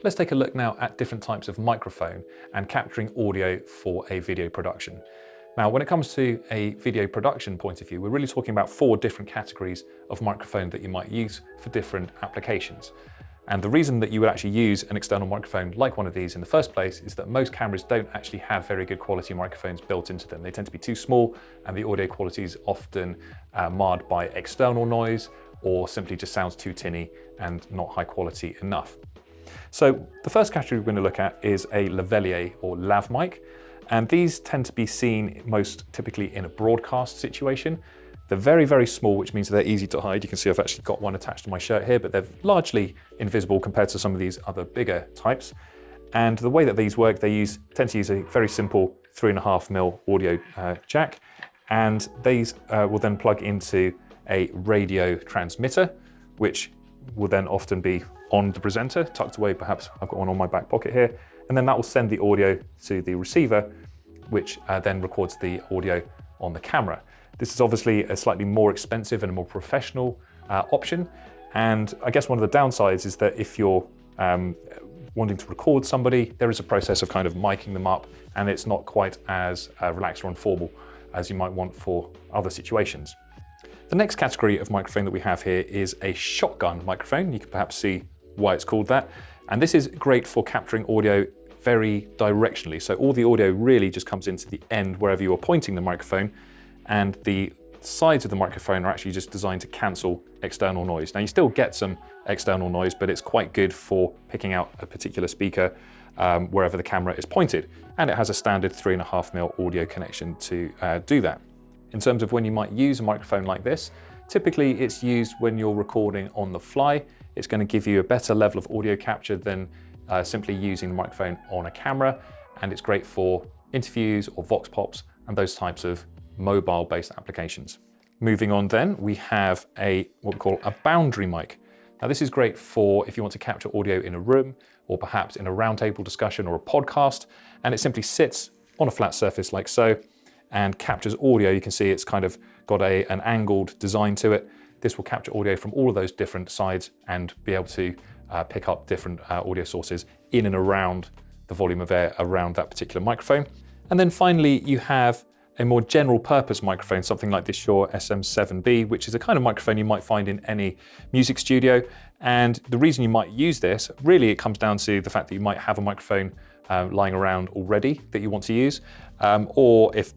Let's take a look now at different types of microphone and capturing audio for a video production. Now, when it comes to a video production point of view, we're really talking about 4 different categories of microphone that you might use for different applications. And the reason that you would actually use an external microphone like one of these in the first place is that most cameras don't actually have very good quality microphones built into them. They tend to be too small, and the audio quality is often marred by external noise or simply just sounds too tinny and not high quality enough. So the first category we're going to look at is a lavalier or lav mic, and these tend to be seen most typically in a broadcast situation. They're very, very small, which means they're easy to hide. You can see I've actually got one attached to my shirt here, but they're largely invisible compared to some of these other bigger types. And the way that these work, they tend to use a very simple 3.5mm audio jack, and these will then plug into a radio transmitter, which will then often be on the presenter, tucked away. Perhaps I've got one on my back pocket here, and then that will send the audio to the receiver, which then records the audio on the camera. This is obviously a slightly more expensive and a more professional option, and I guess one of the downsides is that if you're wanting to record somebody, there is a process of kind of miking them up, and it's not quite as relaxed or informal as you might want for other situations. The next category of microphone that we have here is a shotgun microphone. You can perhaps see why it's called that. And this is great for capturing audio very directionally. So all the audio really just comes into the end wherever you are pointing the microphone, and the sides of the microphone are actually just designed to cancel external noise. Now you still get some external noise, but it's quite good for picking out a particular speaker wherever the camera is pointed. And it has a standard 3.5mm audio connection to do that. In terms of when you might use a microphone like this, typically it's used when you're recording on the fly. It's going to give you a better level of audio capture than simply using the microphone on a camera, and it's great for interviews or vox pops and those types of mobile-based applications. Moving on then, we have what we call a boundary mic. Now this is great for if you want to capture audio in a room or perhaps in a roundtable discussion or a podcast, and it simply sits on a flat surface like so and captures audio. You can see it's kind of got an angled design to it. This will capture audio from all of those different sides and be able to pick up different audio sources in and around the volume of air around that particular microphone. And then finally, you have a more general purpose microphone, something like this Shure SM7B, which is a kind of microphone you might find in any music studio. And the reason you might use this, really it comes down to the fact that you might have a microphone lying around already that you want to use, or if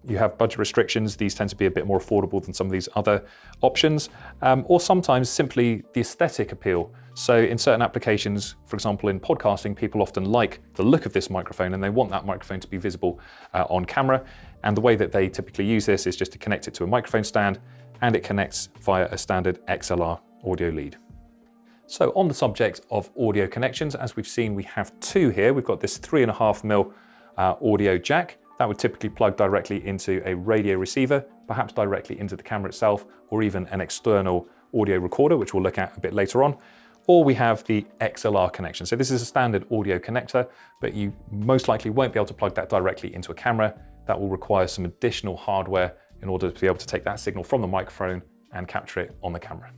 you have budget restrictions, these tend to be a bit more affordable than some of these other options, or sometimes simply the aesthetic appeal. So in certain applications, for example, in podcasting, people often like the look of this microphone and they want that microphone to be visible on camera. And the way that they typically use this is just to connect it to a microphone stand, and it connects via a standard XLR audio lead. So on the subject of audio connections, as we've seen, we have 2 here. We've got this 3.5mm audio jack. That would typically plug directly into a radio receiver, perhaps directly into the camera itself, or even an external audio recorder, which we'll look at a bit later on. Or we have the XLR connection. So this is a standard audio connector, but you most likely won't be able to plug that directly into a camera. That will require some additional hardware in order to be able to take that signal from the microphone and capture it on the camera.